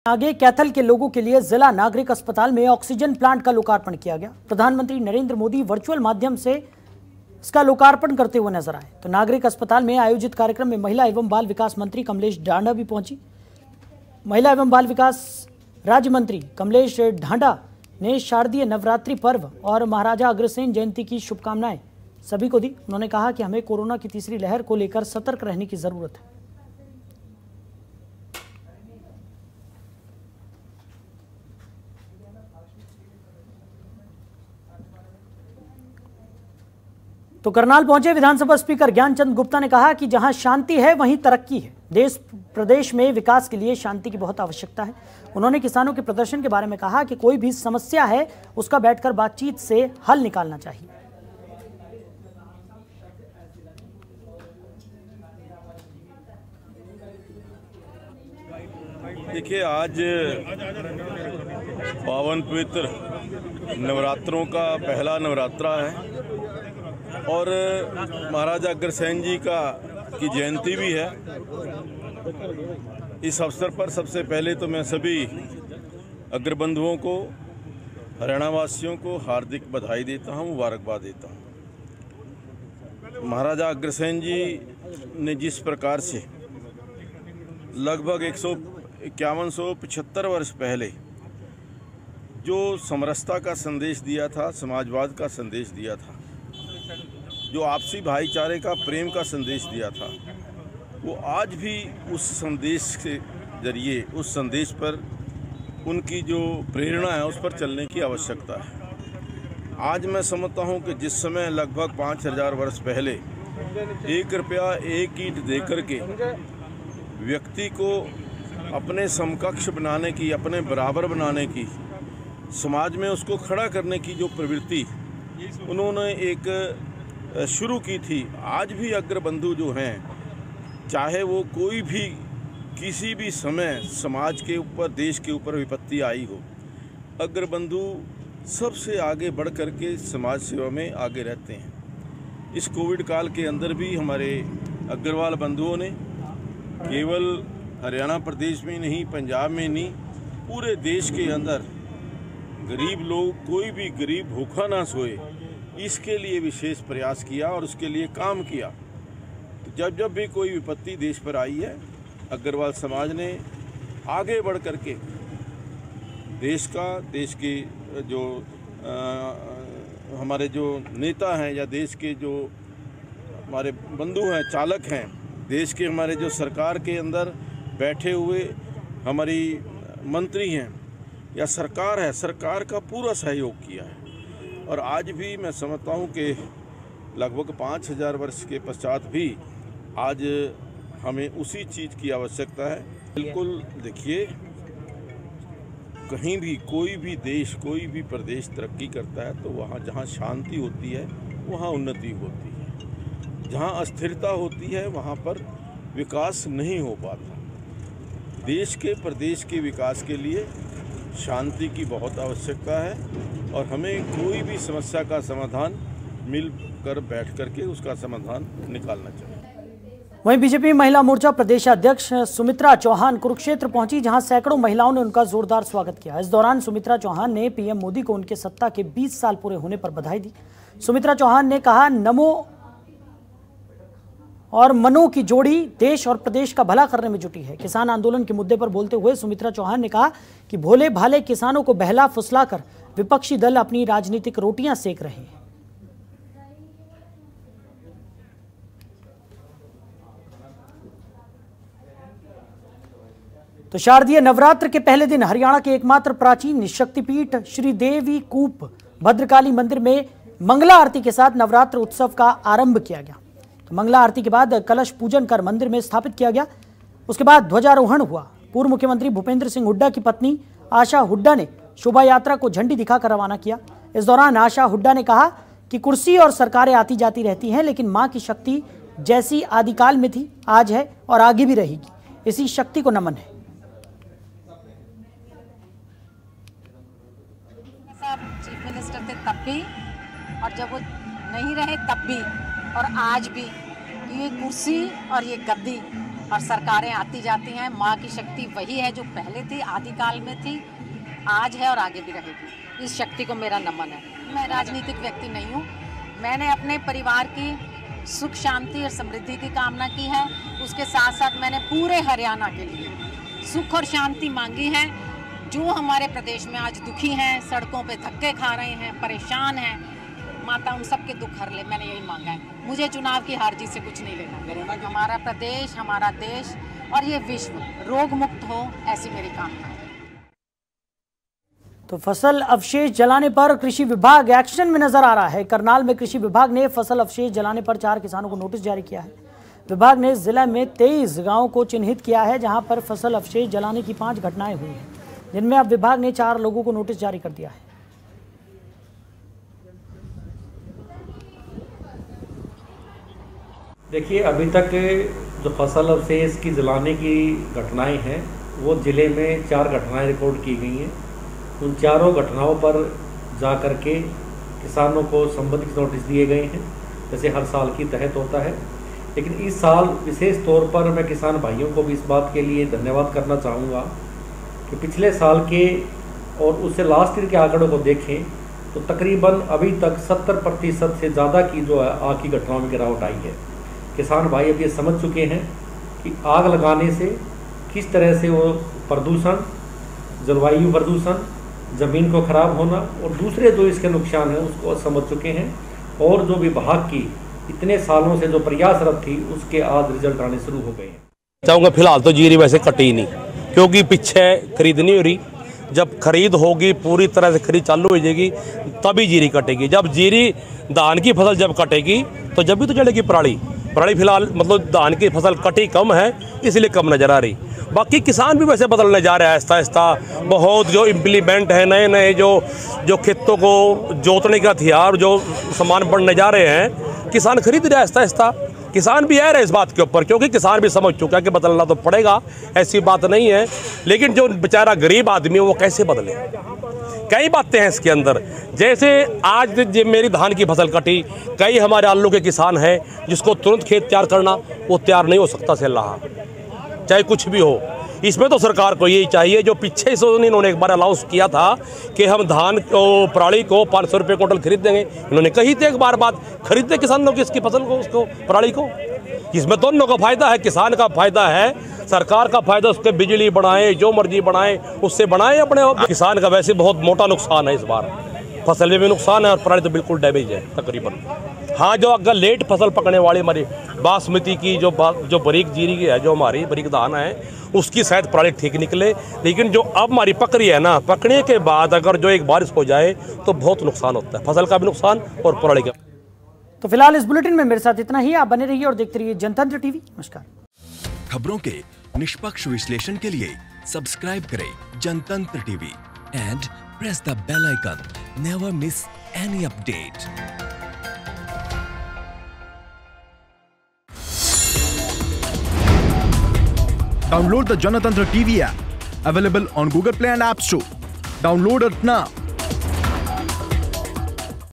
आगे कैथल के लोगों के लिए जिला नागरिक अस्पताल में ऑक्सीजन प्लांट का लोकार्पण किया गया। प्रधानमंत्री नरेंद्र मोदी वर्चुअल माध्यम से इसका लोकार्पण करते हुए नजर आए। तो नागरिक अस्पताल में आयोजित कार्यक्रम में महिला एवं बाल विकास मंत्री कमलेश ढांडा भी पहुंची। महिला एवं बाल विकास राज्य मंत्री कमलेश ढांडा ने शारदीय नवरात्रि पर्व और महाराजा अग्रसेन जयंती की शुभकामनाएं सभी को दी। उन्होंने कहा कि हमें कोरोना की तीसरी लहर को लेकर सतर्क रहने की जरूरत है। तो करनाल पहुंचे विधानसभा स्पीकर ज्ञानचंद गुप्ता ने कहा कि जहां शांति है वहीं तरक्की है। देश प्रदेश में विकास के लिए शांति की बहुत आवश्यकता है। उन्होंने किसानों के प्रदर्शन के बारे में कहा कि कोई भी समस्या है उसका बैठकर बातचीत से हल निकालना चाहिए। देखिए, आज पावन पवित्र नवरात्रों का पहला नवरात्रा है और महाराजा अग्रसेन जी की जयंती भी है। इस अवसर पर सबसे पहले तो मैं सभी अग्रबंधुओं को, हरियाणा वासियों को हार्दिक बधाई देता हूं, मुबारकबाद देता हूं। महाराजा अग्रसेन जी ने जिस प्रकार से लगभग 151-175 वर्ष पहले जो समरसता का संदेश दिया था, समाजवाद का संदेश दिया था, जो आपसी भाईचारे का, प्रेम का संदेश दिया था, वो आज भी उस संदेश के जरिए, उस संदेश पर उनकी जो प्रेरणा है उस पर चलने की आवश्यकता है। आज मैं समझता हूँ कि जिस समय लगभग 5000 वर्ष पहले 1 रुपया 1 ईंट देकर के व्यक्ति को अपने समकक्ष बनाने की, अपने बराबर बनाने की, समाज में उसको खड़ा करने की जो प्रवृत्ति उन्होंने एक शुरू की थी, आज भी अग्रबंधु जो हैं, चाहे वो कोई भी किसी भी समय समाज के ऊपर, देश के ऊपर विपत्ति आई हो, अग्रबंधु सबसे आगे बढ़ कर के समाज सेवा में आगे रहते हैं। इस कोविड काल के अंदर भी हमारे अग्रवाल बंधुओं ने केवल हरियाणा प्रदेश में नहीं, पंजाब में नहीं, पूरे देश के अंदर गरीब लोग, कोई भी गरीब भूखा ना सोए, इसके लिए विशेष प्रयास किया और उसके लिए काम किया। तो जब भी कोई विपत्ति देश पर आई है, अग्रवाल समाज ने आगे बढ़ कर के देश के जो हमारे जो नेता हैं या देश के जो हमारे बंधु हैं, चालक हैं, देश के हमारे जो सरकार के अंदर बैठे हुए हमारी मंत्री हैं या सरकार है, सरकार का पूरा सहयोग किया है। और आज भी मैं समझता हूँ कि लगभग 5000 वर्ष के पश्चात भी आज हमें उसी चीज़ की आवश्यकता है। बिल्कुल, देखिए, कहीं भी कोई भी देश, कोई भी प्रदेश तरक्की करता है तो वहाँ जहाँ शांति होती है वहाँ उन्नति होती है। जहाँ अस्थिरता होती है वहाँ पर विकास नहीं हो पाता। देश के, प्रदेश के विकास के लिए शांति की बहुत आवश्यकता है और हमें कोई भी समस्या का समाधान मिलकर बैठ करके उसका समाधान निकालना चाहिए। वहीं बीजेपी महिला मोर्चा प्रदेशाध्यक्ष सुमित्रा चौहान कुरुक्षेत्र पहुंची, जहां सैकड़ों महिलाओं ने उनका जोरदार स्वागत किया। इस दौरान सुमित्रा चौहान ने पीएम मोदी को उनके सत्ता के 20 साल पूरे होने पर बधाई दी। सुमित्रा चौहान ने कहा, नमो और मनो की जोड़ी देश और प्रदेश का भला करने में जुटी है। किसान आंदोलन के मुद्दे पर बोलते हुए सुमित्रा चौहान ने कहा कि भोले भाले किसानों को बहला फुसलाकर विपक्षी दल अपनी राजनीतिक रोटियां सेक रहे हैं। तो शारदीय नवरात्र के पहले दिन हरियाणा के एकमात्र प्राचीन शक्तिपीठ श्री देवी कूप भद्रकाली मंदिर में मंगला आरती के साथ नवरात्र उत्सव का आरंभ किया गया। तो मंगला आरती के बाद कलश पूजन कर मंदिर में स्थापित किया गया। उसके बाद ध्वजारोहण हुआ। पूर्व मुख्यमंत्री भूपेंद्र सिंह हुड्डा की पत्नी आशा हुड्डा ने शोभा यात्रा को झंडी दिखाकर रवाना किया। इस दौरान आशा हुड्डा ने कहा कि कुर्सी और सरकारें आती जाती रहती हैं, लेकिन मां की शक्ति जैसी आदिकाल में थी, आज है और आगे भी रहेगी। इसी शक्ति को नमन है। चीफ मिनिस्टर थे तब भी और जब वो नहीं रहे तब भी और आज भी, ये कुर्सी और ये गद्दी और सरकारें आती जाती हैं। माँ की शक्ति वही है जो पहले थी, आदिकाल में थी, आज है और आगे भी रहेगी। इस शक्ति को मेरा नमन है। मैं राजनीतिक व्यक्ति नहीं हूँ। मैंने अपने परिवार की सुख शांति और समृद्धि की कामना की है। उसके साथ साथ मैंने पूरे हरियाणा के लिए सुख और शांति मांगी है। जो हमारे प्रदेश में आज दुखी हैं, सड़कों पे धक्के खा रहे हैं, परेशान हैं, माता उन सब के दुख हर ले, मैंने यही मांगा है। मुझे चुनाव की हार जीत से कुछ नहीं लेना। हमारा प्रदेश, हमारा देश और ये विश्व रोग मुक्त हो, ऐसी मेरी कामना है। तो फसल अवशेष जलाने पर कृषि विभाग एक्शन में नजर आ रहा है। करनाल में कृषि विभाग ने फसल अवशेष जलाने पर 4 किसानों को नोटिस जारी किया है। विभाग ने जिले में 23 गांवों को चिन्हित किया है जहां पर फसल अवशेष जलाने की 5 घटनाएं हुई हैं, जिनमें अब विभाग ने 4 लोगों को नोटिस जारी कर दिया है। देखिए, अभी तक जो फसल अवशेष की जलाने की घटनाएं हैं वो जिले में 4 घटनाएं रिकॉर्ड की गई हैं। उन चारों घटनाओं पर जा कर के किसानों को संबंधित नोटिस दिए गए हैं, जैसे हर साल की तहत होता है। लेकिन इस साल विशेष तौर पर मैं किसान भाइयों को भी इस बात के लिए धन्यवाद करना चाहूँगा कि पिछले साल के और उससे लास्ट ईयर के आंकड़ों को देखें तो तकरीबन अभी तक 70% से ज़्यादा की जो है आग की घटनाओं में गिरावट आई है। किसान भाई अब ये समझ चुके हैं कि आग लगाने से किस तरह से वो प्रदूषण, जलवायु प्रदूषण, ज़मीन को ख़राब होना और दूसरे जो इसके नुकसान हैं उसको समझ चुके हैं। और जो विभाग की इतने सालों से जो प्रयासरत थी उसके आज रिजल्ट आने शुरू हो गए हैं। चाहूँगा फिलहाल तो जीरी वैसे कटी नहीं, क्योंकि पीछे खरीद नहीं हो रही। जब खरीद होगी, पूरी तरह से खरीद चालू हो जाएगी, तभी जीरी कटेगी। जब जीरी धान की फसल जब कटेगी तो जब भी तो चलेगी पराली। फिलहाल मतलब धान की फसल कटी कम है, इसलिए कम नज़र आ रही। बाकी किसान भी वैसे बदलने जा रहा है आहिस्ता आहिस्ता। बहुत जो इम्प्लीमेंट है, नए नए जो खेतों को जोतने का हथियार, जो सामान बनने जा रहे हैं, किसान खरीद रहे आहिस्ता आहिस्ता। किसान भी आ रहे इस बात के ऊपर, क्योंकि किसान भी समझ चुका है कि बदलना तो पड़ेगा, ऐसी बात नहीं है। लेकिन जो बेचारा गरीब आदमी है वो कैसे बदले? कई बातें हैं इसके अंदर। जैसे आज मेरी धान की फसल कटी, कई हमारे आलू के किसान हैं जिसको तुरंत खेत तैयार करना वो तैयार नहीं हो सकता से अल्लाह, चाहे कुछ भी हो। इसमें तो सरकार को यही चाहिए, जो पीछे से इन्होंने एक बार अनाउंस किया था कि हम धान को, पराली को 500 रुपये क्विंटल खरीद देंगे। इन्होंने कही थी एक बार बात, खरीदते किसानों की इसकी फसल को, उसको पराली को। इसमें दोनों का फायदा है, किसान का फायदा है, सरकार का फायदा। उसके बिजली बनाए, जो मर्जी बनाए, उससे बनाए अपने। किसान का वैसे बहुत मोटा नुकसान है इस बार, फसल में भी नुकसान है और पराली तो बिल्कुल डैमेज है तकरीबन। हाँ, जो अगर लेट फसल पकने वाली हमारी बासमती की जो बारीक जीरी की है, जो हमारी बारीक धान है, उसकी शायद पराली ठीक निकले। लेकिन जो अब हमारी पकड़ी है ना, पकने के बाद अगर जो एक बारिश हो जाए तो बहुत नुकसान होता है, फसल का भी नुकसान और पराली का। तो फिलहाल इस बुलेटिन में मेरे साथ इतना ही। आप बने रहिए और देखते रहिए जनतंत्र टीवी। नमस्कार। खबरों के निष्पक्ष विश्लेषण के लिए सब्सक्राइब करें Janatantra TV and press the bell icon. Never miss any update. Download the Janatantra TV app, available on Google Play and App Store. Download it now.